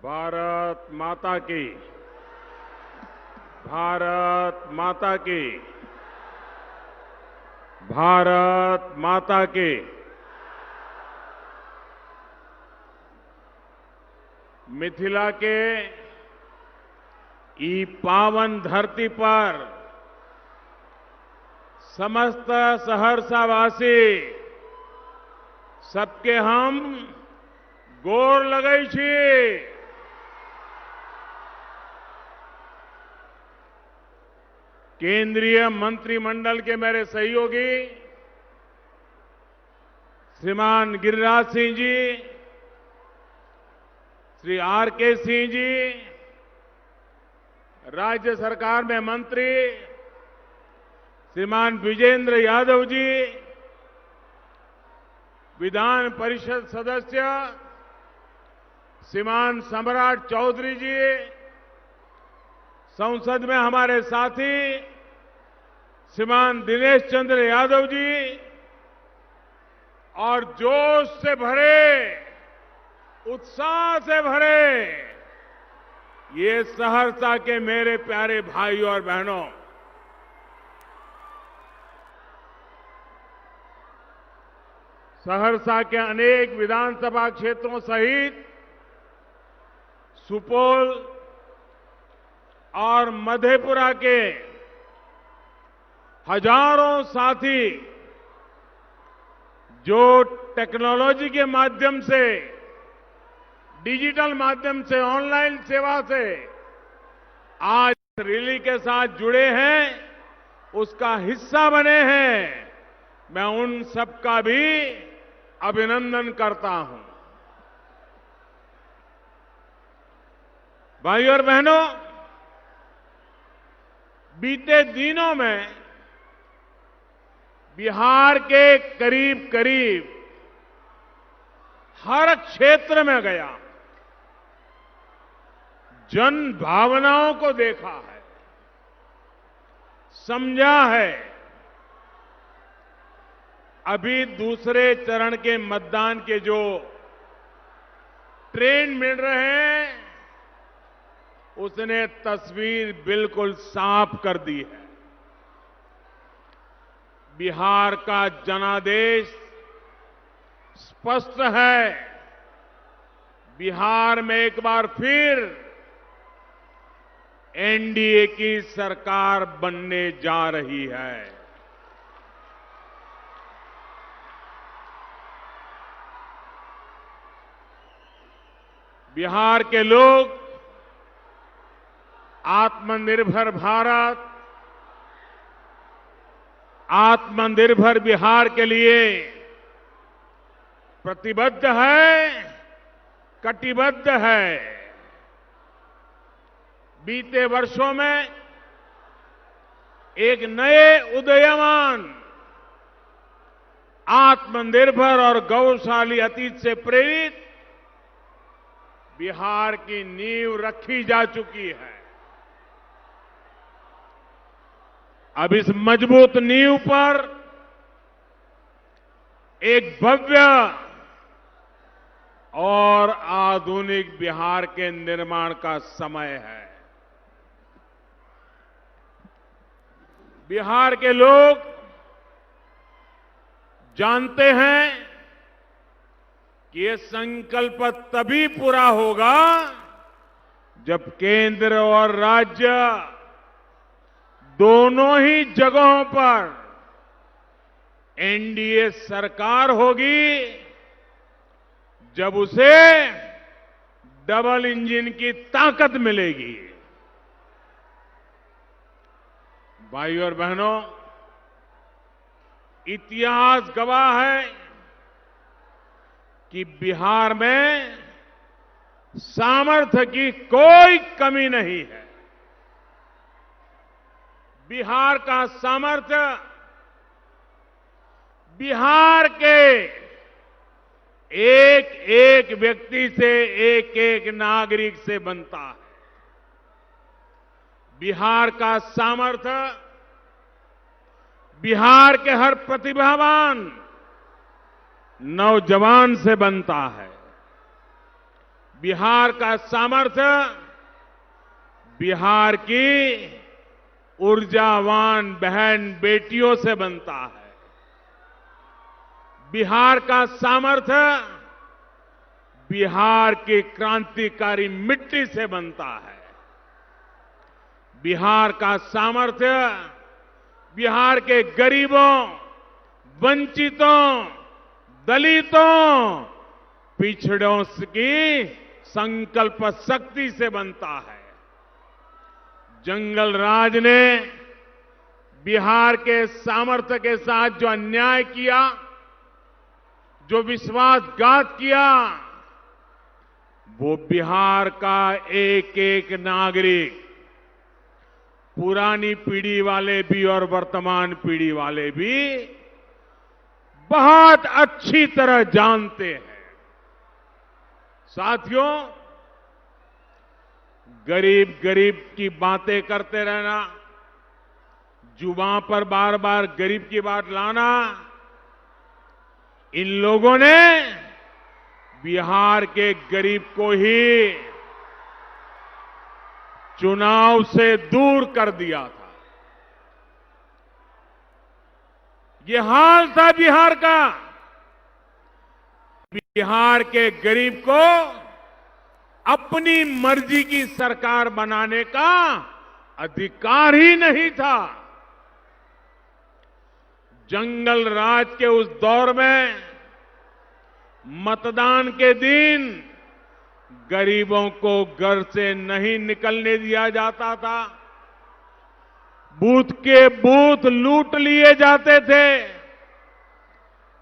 भारत माता की। भारत माता की। भारत माता की। मिथिला के ई पावन धरती पर समस्त सहरसावासी सबके हम गोर लगै छी। केंद्रीय मंत्रिमंडल के मेरे सहयोगी श्रीमान गिरिराज सिंह जी, श्री आर.के. सिंह जी, राज्य सरकार में मंत्री श्रीमान विजेंद्र यादव जी, विधान परिषद सदस्य श्रीमान सम्राट चौधरी जी, संसद में हमारे साथी श्रीमान दिनेश चंद्र यादव जी और जोश से भरे, उत्साह से भरे ये सहरसा के मेरे प्यारे भाइयों और बहनों, सहरसा के अनेक विधानसभा क्षेत्रों सहित सुपौल और मधेपुरा के हजारों साथी जो टेक्नोलॉजी के माध्यम से, डिजिटल माध्यम से, ऑनलाइन सेवा से आज रैली के साथ जुड़े हैं, उसका हिस्सा बने हैं, मैं उन सबका भी अभिनंदन करता हूं। भाइयों और बहनों, बीते दिनों में बिहार के करीब करीब हर क्षेत्र में गया, जन भावनाओं को देखा है, समझा है। अभी दूसरे चरण के मतदान के जो ट्रेंड मिल रहे हैं, उसने तस्वीर बिल्कुल साफ कर दी है। बिहार का जनादेश स्पष्ट है। बिहार में एक बार फिर एनडीए की सरकार बनने जा रही है। बिहार के लोग आत्मनिर्भर भारत, आत्मनिर्भर बिहार के लिए प्रतिबद्ध है, कटिबद्ध है। बीते वर्षों में एक नए उदयमान, आत्मनिर्भर और गौरवशाली अतीत से प्रेरित बिहार की नींव रखी जा चुकी है। अब इस मजबूत नींव पर एक भव्य और आधुनिक बिहार के निर्माण का समय है। बिहार के लोग जानते हैं कि ये संकल्प तभी पूरा होगा जब केंद्र और राज्य दोनों ही जगहों पर एनडीए सरकार होगी, जब उसे डबल इंजन की ताकत मिलेगी। भाइयों और बहनों, इतिहास गवाह है कि बिहार में सामर्थ्य की कोई कमी नहीं है। बिहार का सामर्थ्य बिहार के एक एक व्यक्ति से, एक एक नागरिक से बनता है। बिहार का सामर्थ्य बिहार के हर प्रतिभावान नौजवान से बनता है। बिहार का सामर्थ्य बिहार की ऊर्जावान बहन बेटियों से बनता है। बिहार का सामर्थ्य बिहार की क्रांतिकारी मिट्टी से बनता है। बिहार का सामर्थ्य बिहार के गरीबों, वंचितों, दलितों, पिछड़ों की संकल्प शक्ति से बनता है। जंगल राज ने बिहार के सामर्थ्य के साथ जो अन्याय किया, जो विश्वासघात किया, वो बिहार का एक एक नागरिक, पुरानी पीढ़ी वाले भी और वर्तमान पीढ़ी वाले भी बहुत अच्छी तरह जानते हैं। साथियों, गरीब गरीब की बातें करते रहना, जुबान पर बार बार गरीब की बात लाना, इन लोगों ने बिहार के गरीब को ही चुनाव से दूर कर दिया था। ये हाल था बिहार का। बिहार के गरीब को अपनी मर्जी की सरकार बनाने का अधिकार ही नहीं था। जंगल राज के उस दौर में मतदान के दिन गरीबों को घर से नहीं निकलने दिया जाता था। बूथ के बूथ लूट लिए जाते थे।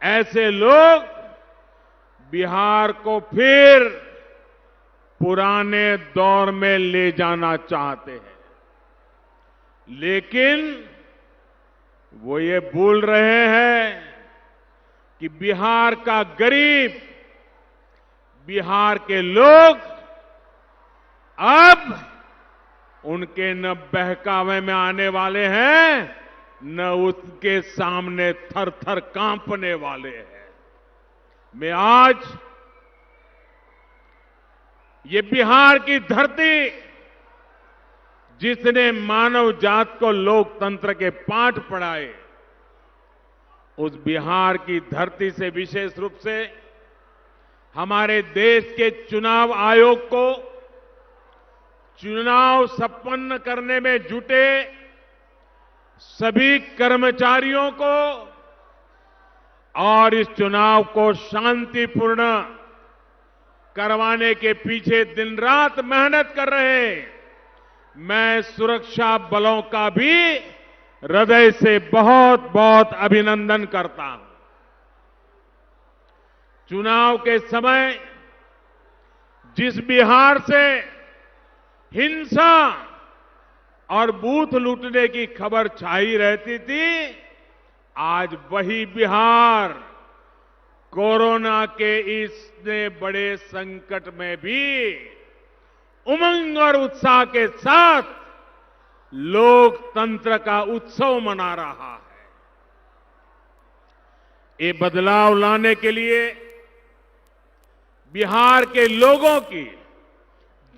ऐसे लोग बिहार को फिर पुराने दौर में ले जाना चाहते हैं, लेकिन वो ये भूल रहे हैं कि बिहार का गरीब, बिहार के लोग अब उनके न बहकावे में आने वाले हैं, न उसके सामने थर थर कांपने वाले हैं। मैं आज ये बिहार की धरती, जिसने मानव जात को लोकतंत्र के पाठ पढ़ाए, उस बिहार की धरती से विशेष रूप से हमारे देश के चुनाव आयोग को चुनाव संपन्न करने में जुटे सभी कर्मचारियों को और इस चुनाव को शांतिपूर्ण करवाने के पीछे दिन रात मेहनत कर रहे मैं सुरक्षा बलों का भी हृदय से बहुत बहुत अभिनंदन करता हूं। चुनाव के समय जिस बिहार से हिंसा और बूथ लूटने की खबर छाई रहती थी, आज वही बिहार कोरोना के इतने बड़े संकट में भी उमंग और उत्साह के साथ लोकतंत्र का उत्सव मना रहा है। ये बदलाव लाने के लिए बिहार के लोगों की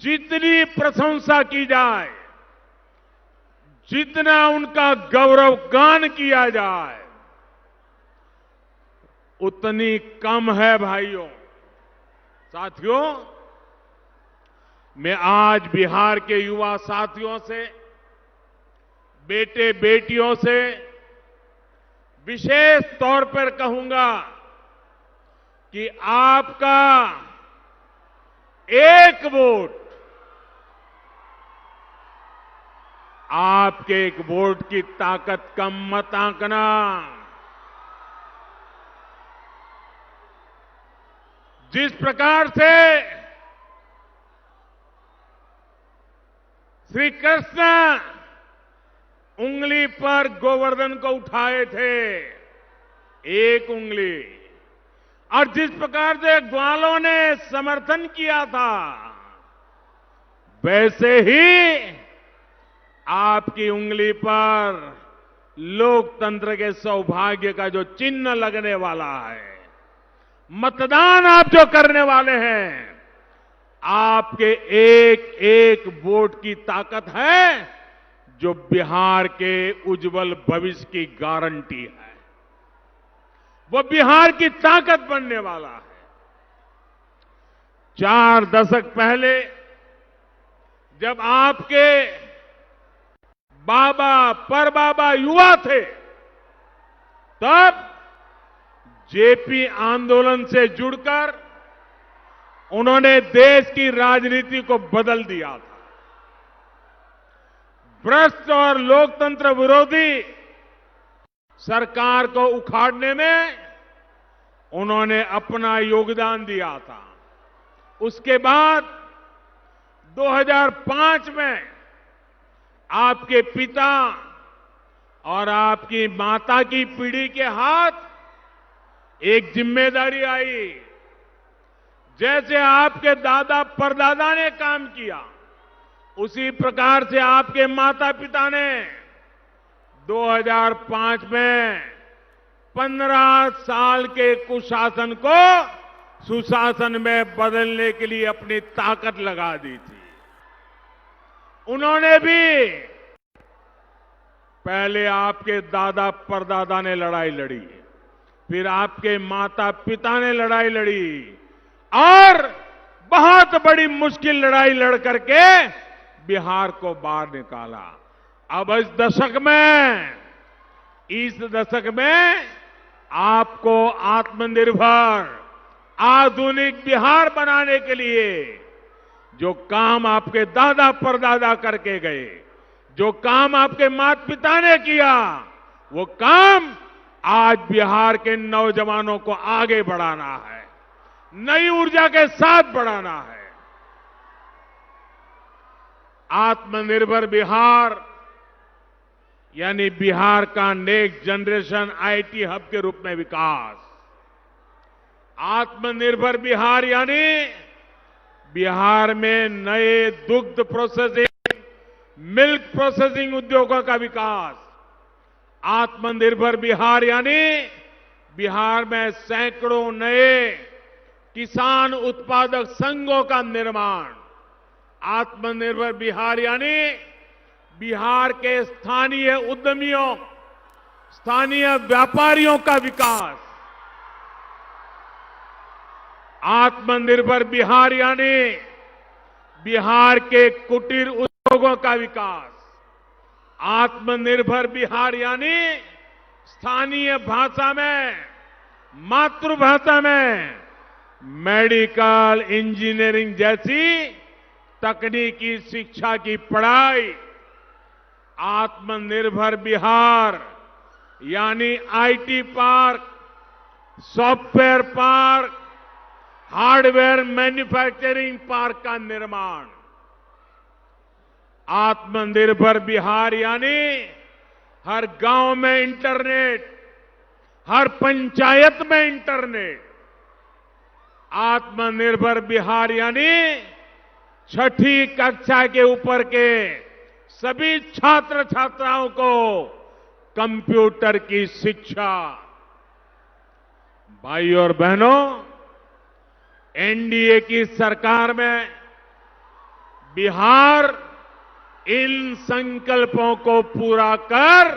जितनी प्रशंसा की जाए, जितना उनका गौरवगान किया जाए, उतनी कम है भाइयों। साथियों, मैं आज बिहार के युवा साथियों से, बेटे बेटियों से विशेष तौर पर कहूंगा कि आपका एक वोट, आपके एक वोट की ताकत कम मत आंकना। जिस प्रकार से श्री कृष्ण उंगली पर गोवर्धन को उठाए थे, एक उंगली, और जिस प्रकार से ग्वालों ने समर्थन किया था, वैसे ही आपकी उंगली पर लोकतंत्र के सौभाग्य का जो चिन्ह लगने वाला है, मतदान आप जो करने वाले हैं, आपके एक एक वोट की ताकत है, जो बिहार के उज्जवल भविष्य की गारंटी है। वो बिहार की ताकत बनने वाला है। 4 दशक पहले जब आपके बाबा परबाबा युवा थे, तब जेपी आंदोलन से जुड़कर उन्होंने देश की राजनीति को बदल दिया था। भ्रष्ट और लोकतंत्र विरोधी सरकार को उखाड़ने में उन्होंने अपना योगदान दिया था। उसके बाद 2005 में आपके पिता और आपकी माता की पीढ़ी के हाथ एक जिम्मेदारी आई। जैसे आपके दादा परदादा ने काम किया, उसी प्रकार से आपके माता पिता ने 2005 में 15 साल के कुशासन को सुशासन में बदलने के लिए अपनी ताकत लगा दी थी। उन्होंने भी पहले आपके दादा परदादा ने लड़ाई लड़ी, फिर आपके माता पिता ने लड़ाई लड़ी और बहुत बड़ी मुश्किल लड़ाई लड़ करके बिहार को बाहर निकाला। अब इस दशक में आपको आत्मनिर्भर आधुनिक बिहार बनाने के लिए जो काम आपके दादा परदादा करके गए, जो काम आपके माता पिता ने किया, वो काम आज बिहार के नौजवानों को आगे बढ़ाना है, नई ऊर्जा के साथ बढ़ाना है। आत्मनिर्भर बिहार यानी बिहार का नेक्स्ट जनरेशन आईटी हब के रूप में विकास। आत्मनिर्भर बिहार यानी बिहार में नए दुग्ध प्रोसेसिंग, मिल्क प्रोसेसिंग उद्योगों का विकास। आत्मनिर्भर बिहार यानी बिहार में सैकड़ों नए किसान उत्पादक संघों का निर्माण। आत्मनिर्भर बिहार यानी बिहार के स्थानीय उद्यमियों, स्थानीय व्यापारियों का विकास। आत्मनिर्भर बिहार यानी बिहार के कुटीर उद्योगों का विकास। आत्मनिर्भर बिहार यानी स्थानीय भाषा में, मातृभाषा में मेडिकल इंजीनियरिंग जैसी तकनीकी शिक्षा की पढ़ाई। आत्मनिर्भर बिहार यानी IT park, software park, hardware manufacturing park का निर्माण। आत्मनिर्भर बिहार यानी हर गांव में इंटरनेट, हर पंचायत में इंटरनेट। आत्मनिर्भर बिहार यानी छठी कक्षा के ऊपर के सभी छात्र छात्राओं को कंप्यूटर की शिक्षा। भाई और बहनों, एनडीए की सरकार में बिहार इन संकल्पों को पूरा कर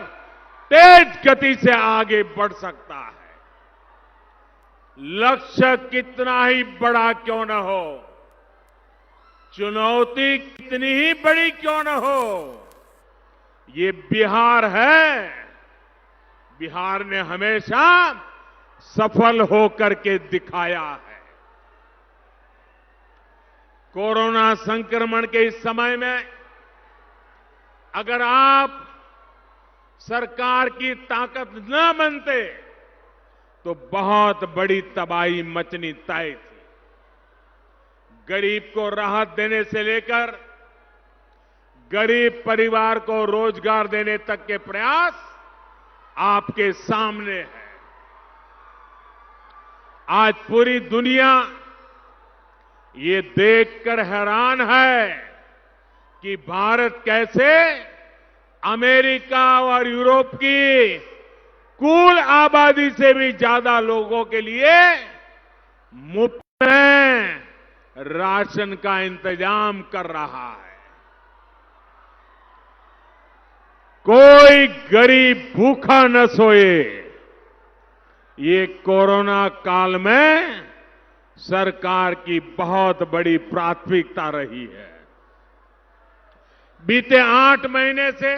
तेज गति से आगे बढ़ सकता है। लक्ष्य कितना ही बड़ा क्यों न हो, चुनौती कितनी ही बड़ी क्यों न हो, ये बिहार है। बिहार ने हमेशा सफल होकर के दिखाया है। कोरोना संक्रमण के इस समय में अगर आप सरकार की ताकत न बनते तो बहुत बड़ी तबाही मचनी तय थी। गरीब को राहत देने से लेकर गरीब परिवार को रोजगार देने तक के प्रयास आपके सामने है। आज पूरी दुनिया ये देखकर हैरान है कि भारत कैसे अमेरिका और यूरोप की कुल आबादी से भी ज्यादा लोगों के लिए मुफ्त में राशन का इंतजाम कर रहा है। कोई गरीब भूखा न सोए, ये कोरोना काल में सरकार की बहुत बड़ी प्राथमिकता रही है। बीते 8 महीने से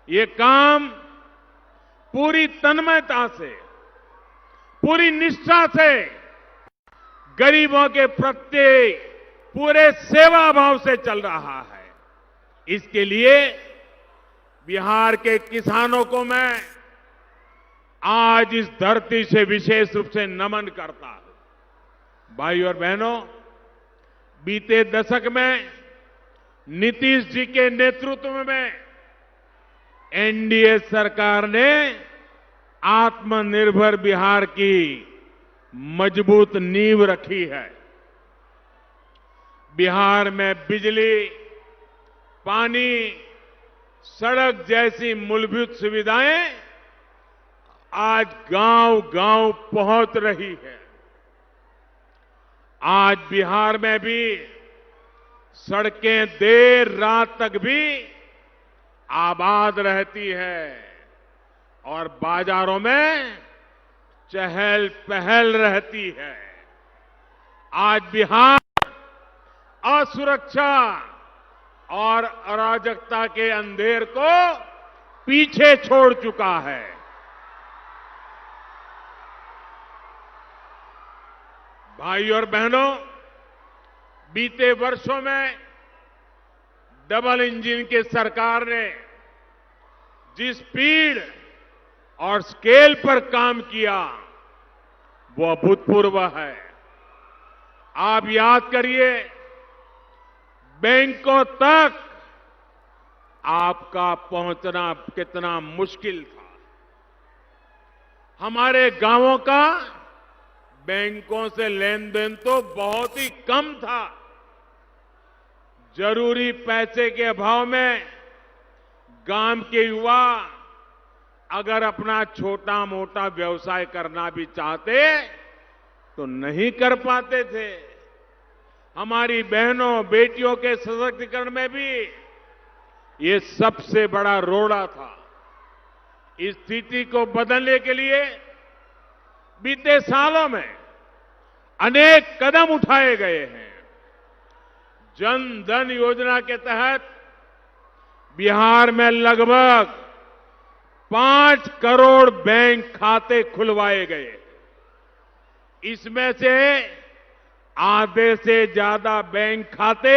ये काम पूरी तन्मयता से, पूरी निष्ठा से गरीबों के प्रति पूरे सेवा भाव से चल रहा है। इसके लिए बिहार के किसानों को मैं आज इस धरती से विशेष रूप से नमन करता हूं। भाई और बहनों, बीते दशक में नीतीश जी के नेतृत्व में एनडीए सरकार ने आत्मनिर्भर बिहार की मजबूत नींव रखी है। बिहार में बिजली, पानी, सड़क जैसी मूलभूत सुविधाएं आज गांव-गांव पहुंच रही है। आज बिहार में भी सड़कें देर रात तक भी आबाद रहती है और बाजारों में चहल पहल रहती है। आज बिहार असुरक्षा और अराजकता के अंधेर को पीछे छोड़ चुका है। भाई और बहनों, बीते वर्षों में डबल इंजन की सरकार ने जिस स्पीड और स्केल पर काम किया वो अभूतपूर्व है। आप याद करिए, बैंकों तक आपका पहुंचना कितना मुश्किल था। हमारे गांवों का बैंकों से लेन देन तो बहुत ही कम था। जरूरी पैसे के अभाव में गांव के युवा अगर अपना छोटा मोटा व्यवसाय करना भी चाहते तो नहीं कर पाते थे। हमारी बहनों बेटियों के सशक्तिकरण में भी ये सबसे बड़ा रोड़ा था। इस स्थिति को बदलने के लिए बीते सालों में अनेक कदम उठाए गए हैं। जन धन योजना के तहत बिहार में लगभग 5 करोड़ बैंक खाते खुलवाए गए। इसमें से आधे से ज्यादा बैंक खाते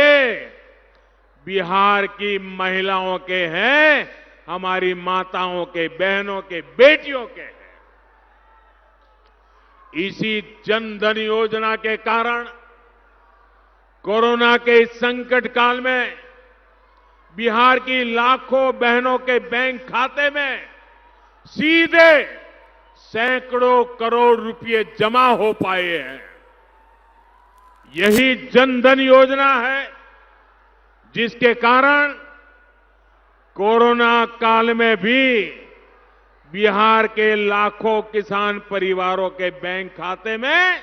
बिहार की महिलाओं के हैं, हमारी माताओं के, बहनों के, बेटियों के हैं। इसी जन धन योजना के कारण कोरोना के इस संकट काल में बिहार की लाखों बहनों के बैंक खाते में सीधे सैकड़ों करोड़ रुपए जमा हो पाए हैं। यही जन धन योजना है जिसके कारण कोरोना काल में भी बिहार के लाखों किसान परिवारों के बैंक खाते में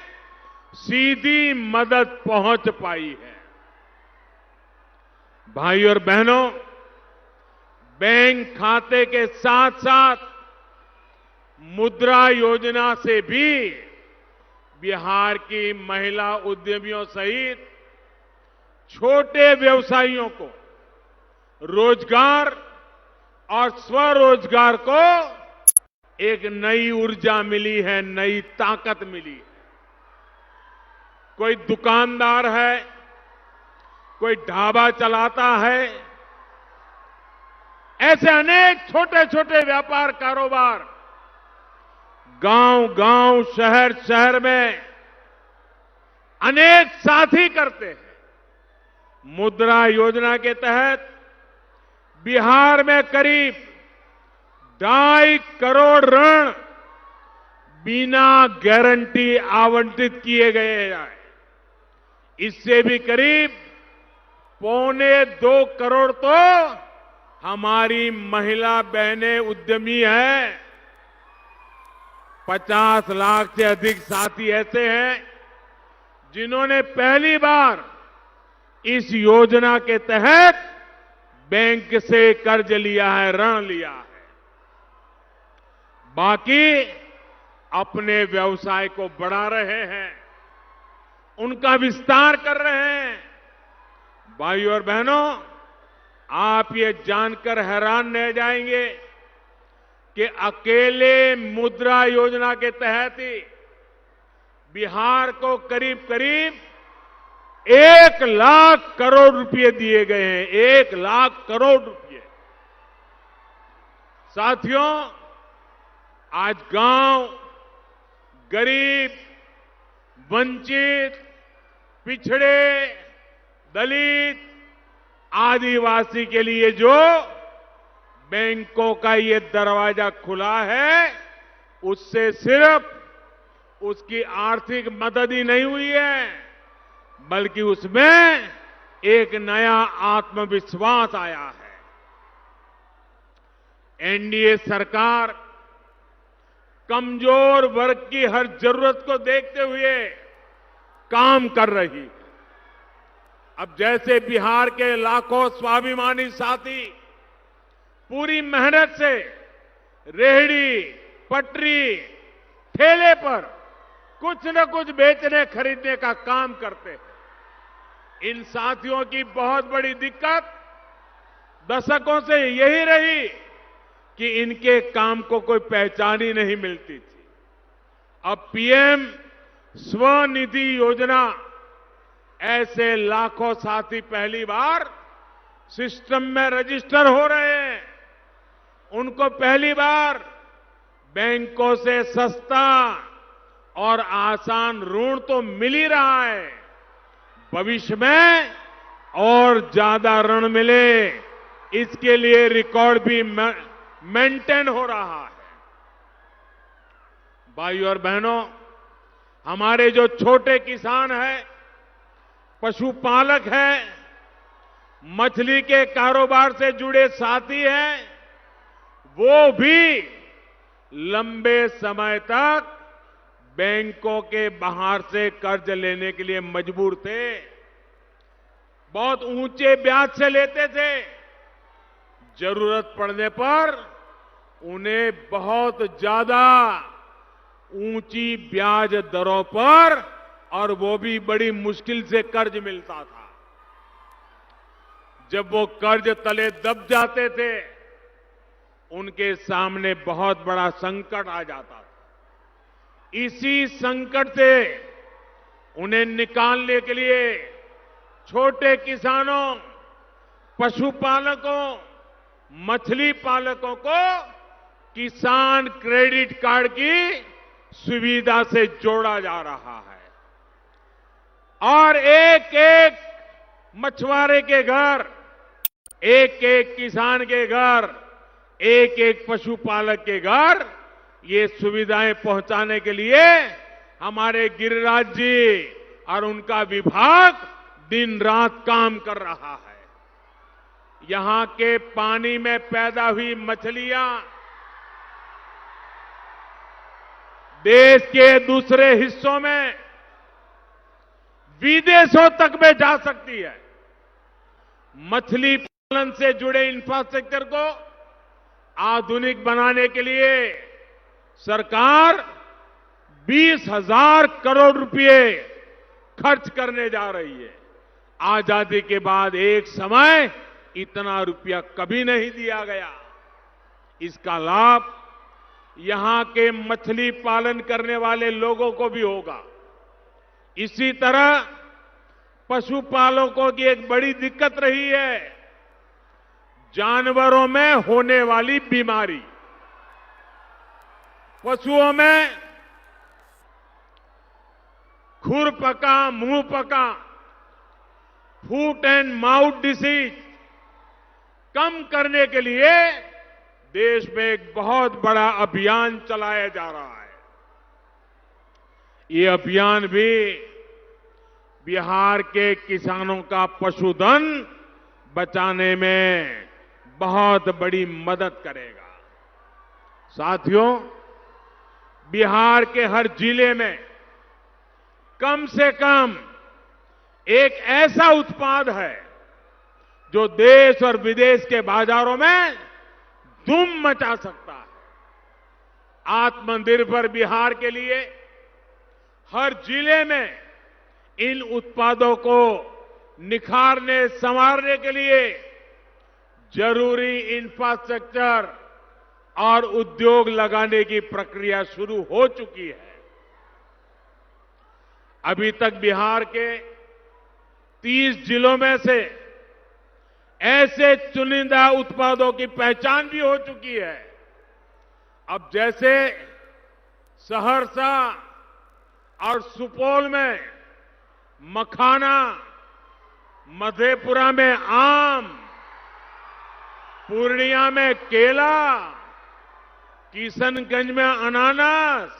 सीधी मदद पहुंच पाई है। भाई और बहनों, बैंक खाते के साथ साथ मुद्रा योजना से भी बिहार की महिला उद्यमियों सहित छोटे व्यवसायियों को रोजगार और स्वरोजगार को एक नई ऊर्जा मिली है, नई ताकत मिली है। कोई दुकानदार है, कोई ढाबा चलाता है, ऐसे अनेक छोटे छोटे व्यापार कारोबार गांव-गांव, शहर-शहर में अनेक साथी करते हैं। मुद्रा योजना के तहत बिहार में करीब 2.5 करोड़ ऋण बिना गारंटी आवंटित किए गए हैं। इससे भी करीब 1.25 करोड़ तो हमारी महिला बहनें उद्यमी हैं। 50 लाख से अधिक साथी ऐसे हैं जिन्होंने पहली बार इस योजना के तहत बैंक से कर्ज लिया है, ऋण लिया है। बाकी अपने व्यवसाय को बढ़ा रहे हैं, उनका विस्तार कर रहे हैं। भाइयों और बहनों, आप ये जानकर हैरान रह जाएंगे कि अकेले मुद्रा योजना के तहत ही बिहार को करीब करीब 1 लाख करोड़ रुपए दिए गए हैं। 1 लाख करोड़ रुपए। साथियों, आज गांव, गरीब, वंचित, पिछड़े, दलित, आदिवासी के लिए जो बैंकों का ये दरवाजा खुला है, उससे सिर्फ उसकी आर्थिक मदद ही नहीं हुई है, बल्कि उसमें एक नया आत्मविश्वास आया है। एनडीए सरकार कमजोर वर्ग की हर जरूरत को देखते हुए काम कर रही है। अब जैसे बिहार के लाखों स्वाभिमानी साथी पूरी मेहनत से रेहड़ी, पटरी, ठेले पर कुछ न कुछ बेचने खरीदने का काम करते हैं, इन साथियों की बहुत बड़ी दिक्कत दशकों से यही रही कि इनके काम को कोई पहचान ही नहीं मिलती थी। अब पीएम स्वनिधि योजना, ऐसे लाखों साथी पहली बार सिस्टम में रजिस्टर हो रहे हैं। उनको पहली बार बैंकों से सस्ता और आसान ऋण तो मिल ही रहा है, भविष्य में और ज्यादा ऋण मिले, इसके लिए रिकॉर्ड भी मेंटेन हो रहा है। भाइयों और बहनों, हमारे जो छोटे किसान हैं, पशुपालक हैं, मछली के कारोबार से जुड़े साथी हैं, वो भी लंबे समय तक बैंकों के बाहर से कर्ज लेने के लिए मजबूर थे। बहुत ऊंचे ब्याज से लेते थे। जरूरत पड़ने पर उन्हें बहुत ज्यादा ऊंची ब्याज दरों पर, और वो भी बड़ी मुश्किल से कर्ज मिलता था। जब वो कर्ज तले दब जाते थे, उनके सामने बहुत बड़ा संकट आ जाता था। इसी संकट से उन्हें निकालने के लिए छोटे किसानों, पशुपालकों, मछली पालकों को किसान क्रेडिट कार्ड की सुविधा से जोड़ा जा रहा है। और एक एक मछुआरे के घर, एक एक किसान के घर, एक एक पशुपालक के घर ये सुविधाएं पहुंचाने के लिए हमारे गिरिराज जी और उनका विभाग दिन रात काम कर रहा है। यहां के पानी में पैदा हुई मछलियां देश के दूसरे हिस्सों में, विदेशों तक में जा सकती है। मछली पालन से जुड़े इंफ्रास्ट्रक्चर को आधुनिक बनाने के लिए सरकार 20,000 करोड़ रुपए खर्च करने जा रही है। आजादी के बाद एक समय इतना रुपया कभी नहीं दिया गया। इसका लाभ यहां के मछली पालन करने वाले लोगों को भी होगा। इसी तरह पशुपालकों की एक बड़ी दिक्कत रही है, जानवरों में होने वाली बीमारी। पशुओं में खुरपका, मुंह पका, फूट एंड माउथ डिसीज कम करने के लिए देश में एक बहुत बड़ा अभियान चलाया जा रहा है। ये अभियान भी बिहार के किसानों का पशुधन बचाने में बहुत बड़ी मदद करेगा। साथियों, बिहार के हर जिले में कम से कम एक ऐसा उत्पाद है जो देश और विदेश के बाजारों में धूम मचा सकता है। आत्मनिर्भर बिहार के लिए हर जिले में इन उत्पादों को निखारने संवारने के लिए जरूरी इंफ्रास्ट्रक्चर और उद्योग लगाने की प्रक्रिया शुरू हो चुकी है। अभी तक बिहार के 30 जिलों में से ऐसे चुनिंदा उत्पादों की पहचान भी हो चुकी है। अब जैसे सहरसा और सुपौल में मखाना, मधेपुरा में आम, पूर्णिया में केला, किशनगंज में अनानास,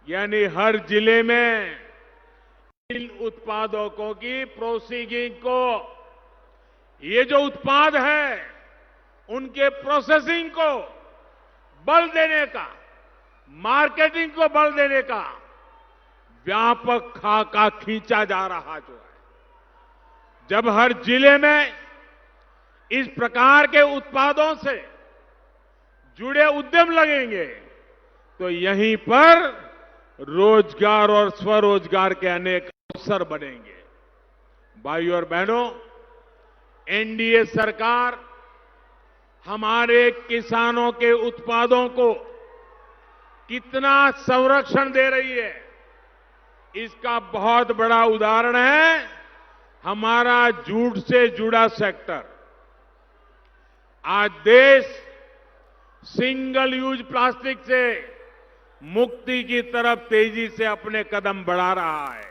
यानी हर जिले में इन उत्पादों की प्रोसेसिंग को, ये जो उत्पाद है उनके प्रोसेसिंग को बल देने का, मार्केटिंग को बल देने का व्यापक खाका खींचा जा रहा जो है। जब हर जिले में इस प्रकार के उत्पादों से जुड़े उद्यम लगेंगे तो यहीं पर रोजगार और स्वरोजगार के अनेक अवसर बनेंगे। भाइयों और बहनों, एनडीए सरकार हमारे किसानों के उत्पादों को कितना संरक्षण दे रही है, इसका बहुत बड़ा उदाहरण है हमारा जूट से जुड़ा सेक्टर। आज देश सिंगल यूज प्लास्टिक से मुक्ति की तरफ तेजी से अपने कदम बढ़ा रहा है,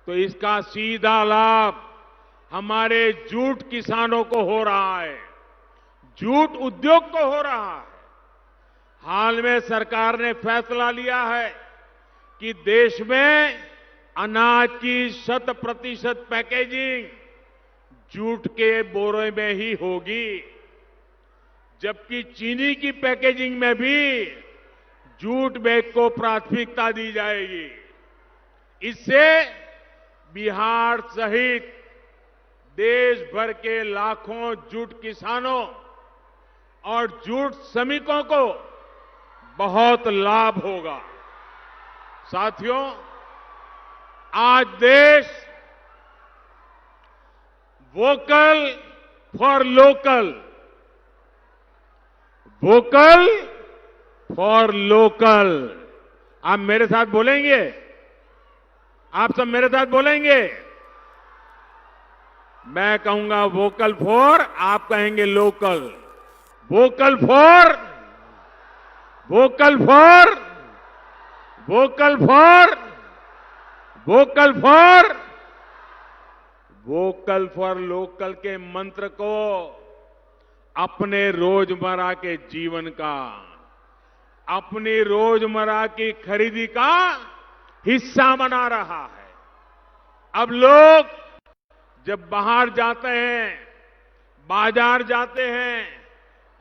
तो इसका सीधा लाभ हमारे जूट किसानों को हो रहा है, जूट उद्योग को हो रहा है। हाल में सरकार ने फैसला लिया है कि देश में अनाज की 100% पैकेजिंग जूट के बोरे में ही होगी, जबकि चीनी की पैकेजिंग में भी जूट बैग को प्राथमिकता दी जाएगी। इससे बिहार सहित देश भर के लाखों जूट किसानों और जूट श्रमिकों को बहुत लाभ होगा। साथियों, आज देश vocal for local, vocal for local, आप मेरे साथ बोलेंगे? आप सब मेरे साथ बोलेंगे? मैं कहूंगा वोकल फॉर, आप कहेंगे local. Vocal for, vocal for, vocal for, vocal for, vocal for local के मंत्र को अपने रोजमर्रा के जीवन का, अपनी रोजमर्रा की खरीदी का हिस्सा बना रहा है। अब लोग जब बाहर जाते हैं, बाजार जाते हैं,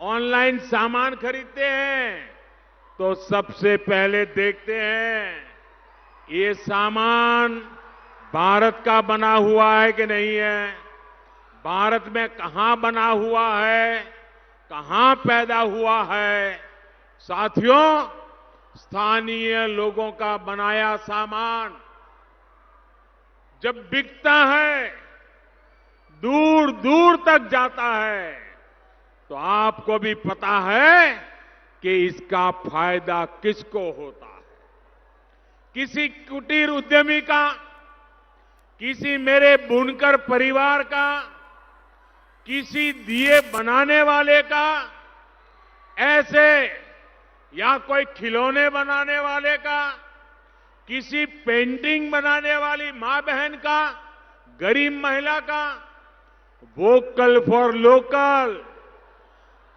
ऑनलाइन सामान खरीदते हैं, तो सबसे पहले देखते हैं ये सामान भारत का बना हुआ है कि नहीं है, भारत में कहां बना हुआ है, कहां पैदा हुआ है। साथियों, स्थानीय लोगों का बनाया सामान जब बिकता है, दूर दूर तक जाता है, तो आपको भी पता है कि इसका फायदा किसको होता है। किसी कुटीर उद्यमी का, किसी मेरे बुनकर परिवार का, किसी दिए बनाने वाले का, ऐसे या कोई खिलौने बनाने वाले का, किसी पेंटिंग बनाने वाली मां बहन का, गरीब महिला का, वोकल फॉर लोकल,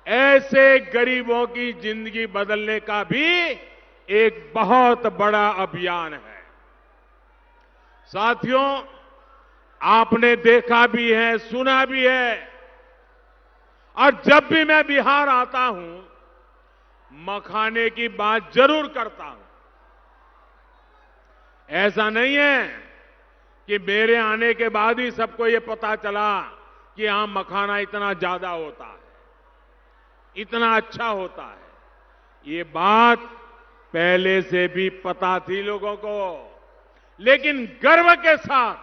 ऐसे गरीबों की जिंदगी बदलने का भी एक बहुत बड़ा अभियान है। साथियों, आपने देखा भी है, सुना भी है, और जब भी मैं बिहार आता हूं, मखाने की बात जरूर करता हूं। ऐसा नहीं है कि मेरे आने के बाद ही सबको ये पता चला कि यहां मखाना इतना ज्यादा होता है, इतना अच्छा होता है। ये बात पहले से भी पता थी लोगों को, लेकिन गर्व के साथ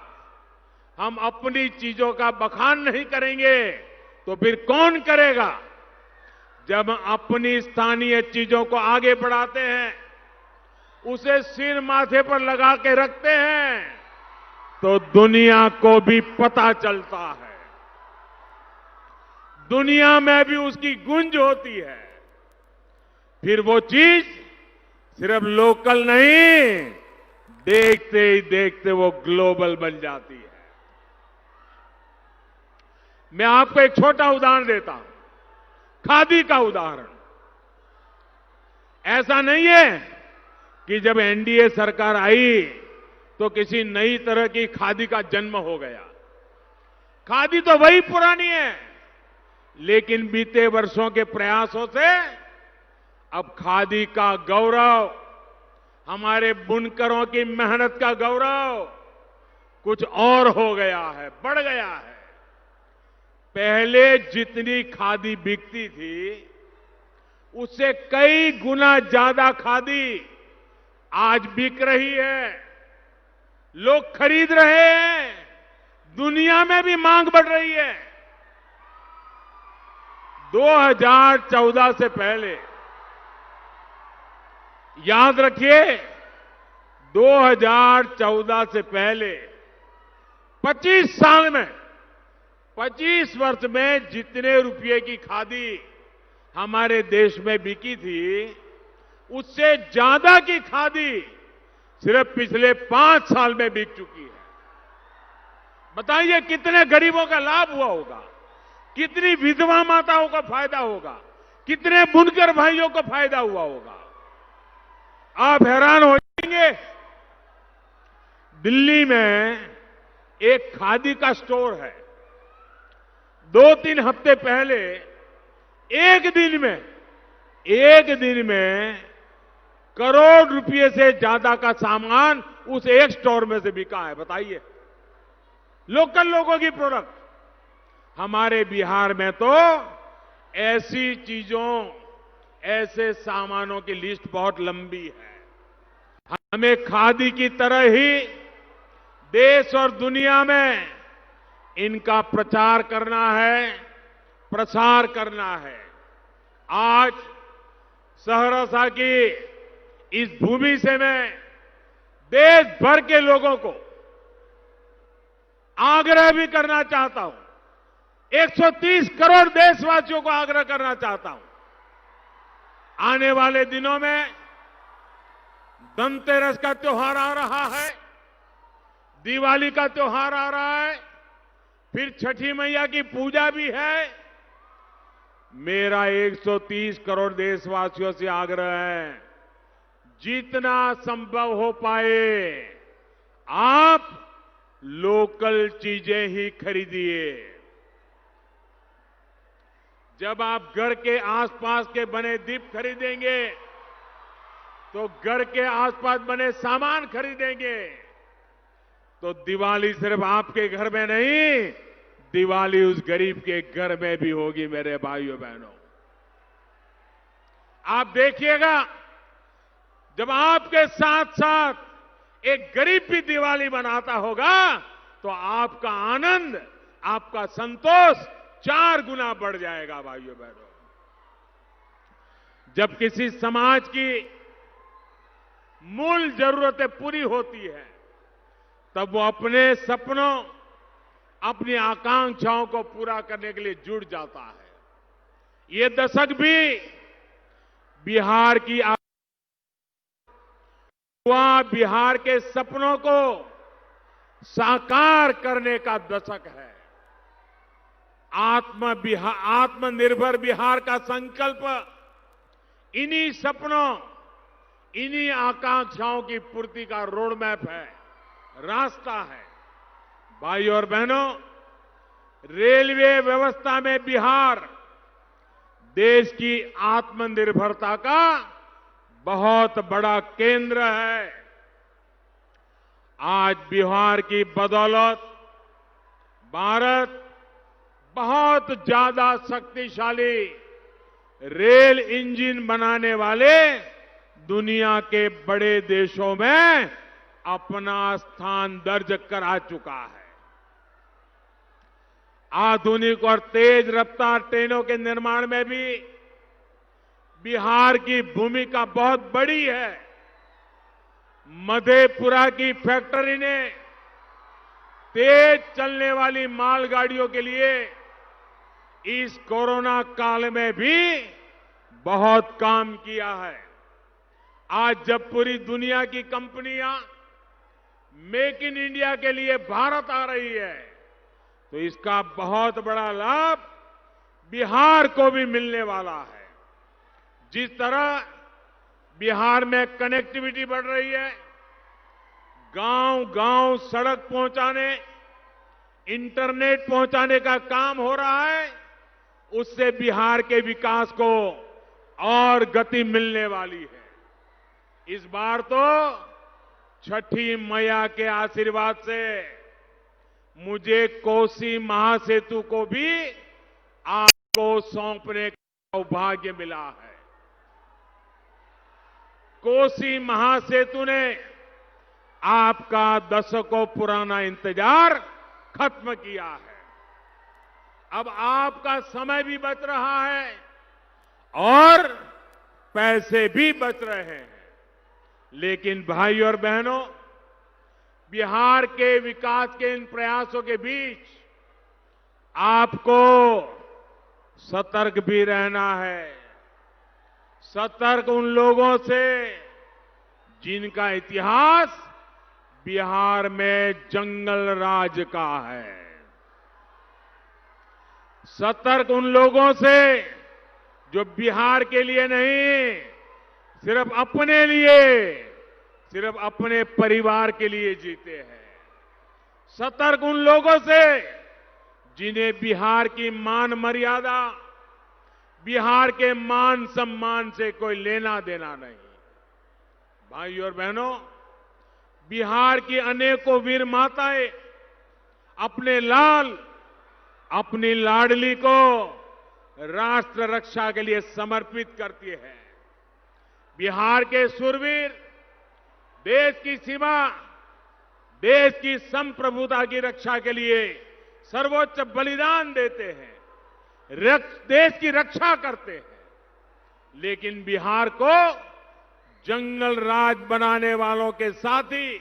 हम अपनी चीजों का बखान नहीं करेंगे तो फिर कौन करेगा? जब हम अपनी स्थानीय चीजों को आगे बढ़ाते हैं, उसे सिर माथे पर लगा के रखते हैं, तो दुनिया को भी पता चलता है, दुनिया में भी उसकी गूंज होती है। फिर वो चीज सिर्फ लोकल नहीं, देखते ही देखते वो ग्लोबल बन जाती है। मैं आपको एक छोटा उदाहरण देता हूं, खादी का उदाहरण। ऐसा नहीं है कि जब एनडीए सरकार आई तो किसी नई तरह की खादी का जन्म हो गया। खादी तो वही पुरानी है, लेकिन बीते वर्षों के प्रयासों से अब खादी का गौरव, हमारे बुनकरों की मेहनत का गौरव कुछ और हो गया है, बढ़ गया है। पहले जितनी खादी बिकती थी, उससे कई गुना ज्यादा खादी आज बिक रही है, लोग खरीद रहे हैं, दुनिया में भी मांग बढ़ रही है। 2014 से पहले, याद रखिए, 2014 से पहले 25 साल में, 25 वर्ष में जितने रुपए की खादी हमारे देश में बिकी थी, उससे ज्यादा की खादी सिर्फ पिछले 5 साल में बिक चुकी है। बताइए कितने गरीबों का लाभ हुआ होगा, कितनी विधवा माताओं का फायदा होगा, कितने बुनकर भाइयों को फायदा हुआ होगा। आप हैरान हो जाएंगे। दिल्ली में एक खादी का स्टोर है। 2-3 हफ्ते पहले एक दिन में करोड़ रुपए से ज्यादा का सामान उस एक स्टोर में से बिका है। बताइए, लोकल लोगों की प्रोडक्ट। हमारे बिहार में तो ऐसी चीजों, ऐसे सामानों की लिस्ट बहुत लंबी है। हमें खादी की तरह ही देश और दुनिया में इनका प्रचार करना है, प्रसार करना है। आज सहरसा की इस भूमि से मैं देश भर के लोगों को आग्रह भी करना चाहता हूं, 130 करोड़ देशवासियों को आग्रह करना चाहता हूं। आने वाले दिनों में धनतेरस का त्योहार आ रहा है, दिवाली का त्योहार आ रहा है, फिर छठी मैया की पूजा भी है। मेरा 130 करोड़ देशवासियों से आग्रह है, जितना संभव हो पाए आप लोकल चीजें ही खरीदिए। जब आप घर के आसपास के बने दीप खरीदेंगे, तो घर के आसपास बने सामान खरीदेंगे, तो दिवाली सिर्फ आपके घर में नहीं, दिवाली उस गरीब के घर में भी होगी। मेरे भाइयों बहनों, आप देखिएगा, जब आपके साथ साथ एक गरीब भी दिवाली मनाता होगा, तो आपका आनंद, आपका संतोष 4 गुना बढ़ जाएगा। भाइयों बहनों, जब किसी समाज की मूल जरूरतें पूरी होती है, तब वो अपने सपनों, अपनी आकांक्षाओं को पूरा करने के लिए जुट जाता है। ये दशक भी बिहार की बिहार के सपनों को साकार करने का दशक है। आत्मनिर्भर बिहार का संकल्प इन्हीं सपनों, इन्हीं आकांक्षाओं की पूर्ति का रोड मैप है, रास्ता है। भाइयों और बहनों, रेलवे व्यवस्था में बिहार देश की आत्मनिर्भरता का बहुत बड़ा केंद्र है। आज बिहार की बदौलत भारत बहुत ज्यादा शक्तिशाली रेल इंजन बनाने वाले दुनिया के बड़े देशों में अपना स्थान दर्ज करा चुका है। आधुनिक और तेज रफ्तार ट्रेनों के निर्माण में भी बिहार की भूमिका बहुत बड़ी है। मधेपुरा की फैक्ट्री ने तेज चलने वाली मालगाड़ियों के लिए इस कोरोना काल में भी बहुत काम किया है। आज जब पूरी दुनिया की कंपनियां मेक इन इंडिया के लिए भारत आ रही है, तो इसका बहुत बड़ा लाभ बिहार को भी मिलने वाला है। जिस तरह बिहार में कनेक्टिविटी बढ़ रही है, गांव-गांव सड़क पहुंचाने, इंटरनेट पहुंचाने का काम हो रहा है, उससे बिहार के विकास को और गति मिलने वाली है। इस बार तो छठी मैया के आशीर्वाद से मुझे कोसी महासेतु को भी आपको सौंपने का सौभाग्य मिला है। कोसी महासेतु ने आपका दशकों पुराना इंतजार खत्म किया है। अब आपका समय भी बच रहा है और पैसे भी बच रहे हैं। लेकिन भाई और बहनों, बिहार के विकास के इन प्रयासों के बीच आपको सतर्क भी रहना है। सतर्क उन लोगों से जिनका इतिहास बिहार में जंगल राज का है। सतर्क उन लोगों से जो बिहार के लिए नहीं, सिर्फ अपने लिए, सिर्फ अपने परिवार के लिए जीते हैं। सतर्क उन लोगों से जिन्हें बिहार की मान मर्यादा, बिहार के मान सम्मान से कोई लेना देना नहीं। भाइयों और बहनों, बिहार की अनेकों वीर माताएं अपने लाल, अपनी लाडली को राष्ट्र रक्षा के लिए समर्पित करती है। बिहार के शूरवीर देश की सीमा, देश की संप्रभुता की रक्षा के लिए सर्वोच्च बलिदान देते हैं, देश की रक्षा करते हैं। लेकिन बिहार को जंगल राज बनाने वालों के साथ ही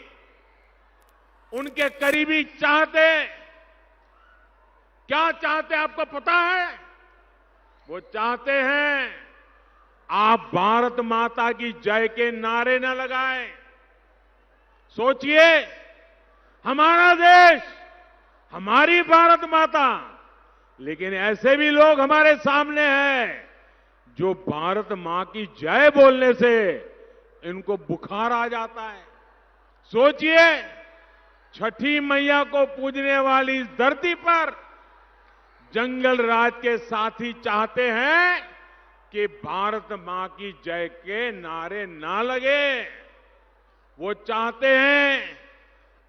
उनके करीबी चाहते, क्या चाहते आपको पता है? वो चाहते हैं आप भारत माता की जय के नारे न लगाएं। सोचिए, हमारा देश, हमारी भारत माता, लेकिन ऐसे भी लोग हमारे सामने हैं जो भारत मां की जय बोलने से इनको बुखार आ जाता है। सोचिए, छठी मैया को पूजने वाली इस धरती पर जंगल राज के साथी चाहते हैं कि भारत मां की जय के नारे ना लगे। वो चाहते हैं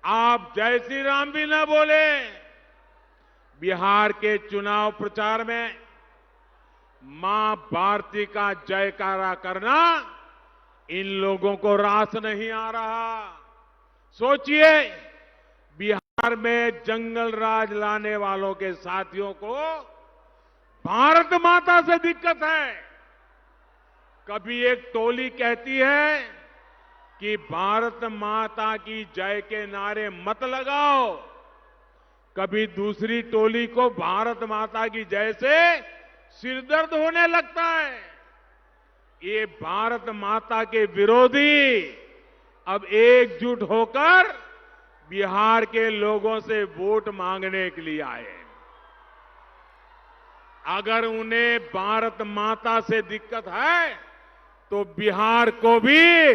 आप जय श्री राम भी ना बोले। बिहार के चुनाव प्रचार में मां भारती का जयकारा करना इन लोगों को रास नहीं आ रहा। सोचिए, बिहार में जंगल राज लाने वालों के साथियों को भारत माता से दिक्कत है। कभी एक टोली कहती है कि भारत माता की जय के नारे मत लगाओ, कभी दूसरी टोली को भारत माता की जय से सिरदर्द होने लगता है। ये भारत माता के विरोधी अब एकजुट होकर बिहार के लोगों से वोट मांगने के लिए आए। अगर उन्हें भारत माता से दिक्कत है तो बिहार को भी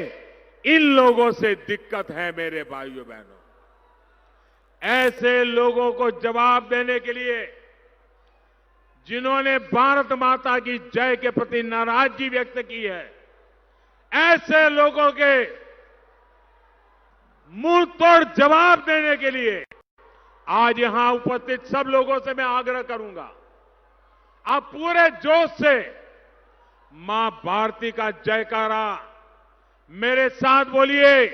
इन लोगों से दिक्कत है। मेरे भाइयों बहनों, ऐसे लोगों को जवाब देने के लिए, जिन्होंने भारत माता की जय के प्रति नाराजगी व्यक्त की है, ऐसे लोगों के मुंह तोड़ जवाब देने के लिए आज यहां उपस्थित सब लोगों से मैं आग्रह करूंगा, आप पूरे जोश से मां भारती का जयकारा मेरे साथ बोलिए,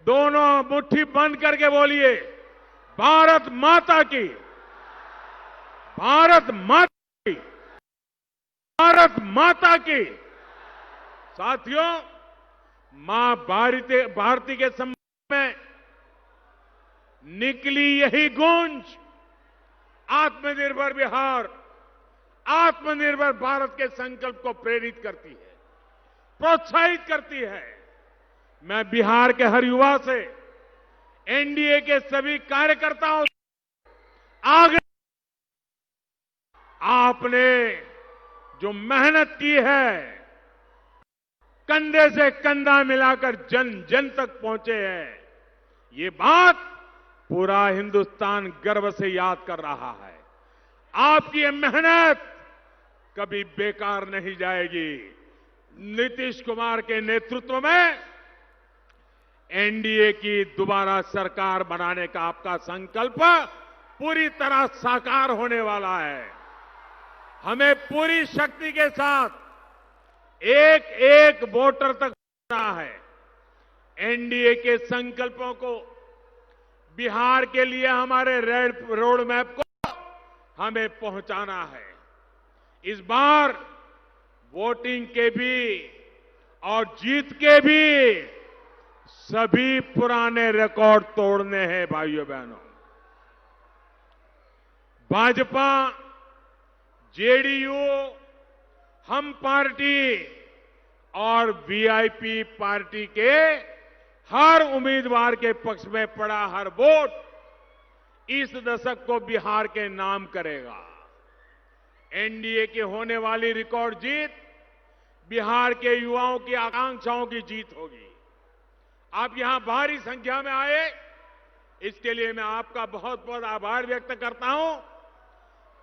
दोनों मुट्ठी बंद करके बोलिए, भारत माता की, भारत माता की, भारत माता की। साथियों, मां भारती के संबंध में निकली यही गूंज आत्मनिर्भर बिहार, आत्मनिर्भर भारत के संकल्प को प्रेरित करती है, प्रोत्साहित करती है। मैं बिहार के हर युवा से, एनडीए के सभी कार्यकर्ताओं से आगे, आपने जो मेहनत की है, कंधे से कंधा मिलाकर जन जन तक पहुंचे हैं, ये बात पूरा हिंदुस्तान गर्व से याद कर रहा है। आपकी ये मेहनत कभी बेकार नहीं जाएगी। नीतीश कुमार के नेतृत्व में एनडीए की दोबारा सरकार बनाने का आपका संकल्प पूरी तरह साकार होने वाला है। हमें पूरी शक्ति के साथ एक एक वोटर तक पहुंचना है। एनडीए के संकल्पों को, बिहार के लिए हमारे रोड मैप को हमें पहुंचाना है। इस बार वोटिंग के भी और जीत के भी सभी पुराने रिकॉर्ड तोड़ने हैं भाइयों बहनों। भाजपा, जेडीयू, हम पार्टी और वीआईपी पार्टी के हर उम्मीदवार के पक्ष में पड़ा हर वोट इस दशक को बिहार के नाम करेगा। एनडीए की होने वाली रिकॉर्ड जीत बिहार के युवाओं की आकांक्षाओं की जीत होगी। आप यहां भारी संख्या में आए, इसके लिए मैं आपका बहुत बहुत आभार व्यक्त करता हूं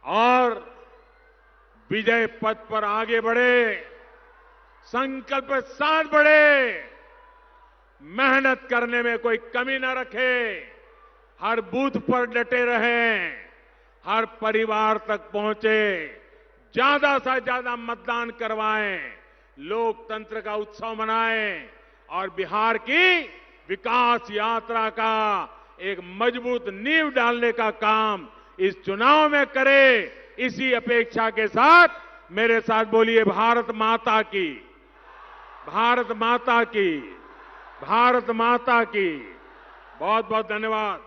और विजय पथ पर आगे बढ़े, संकल्प के साथ बढ़े, मेहनत करने में कोई कमी न रखे, हर बूथ पर डटे रहें, हर परिवार तक पहुंचे, ज्यादा से ज्यादा मतदान करवाएं, लोकतंत्र का उत्सव मनाएं और बिहार की विकास यात्रा का एक मजबूत नींव डालने का काम इस चुनाव में करें। इसी अपेक्षा के साथ मेरे साथ बोलिए, भारत माता की, भारत माता की, भारत माता की। बहुत बहुत धन्यवाद।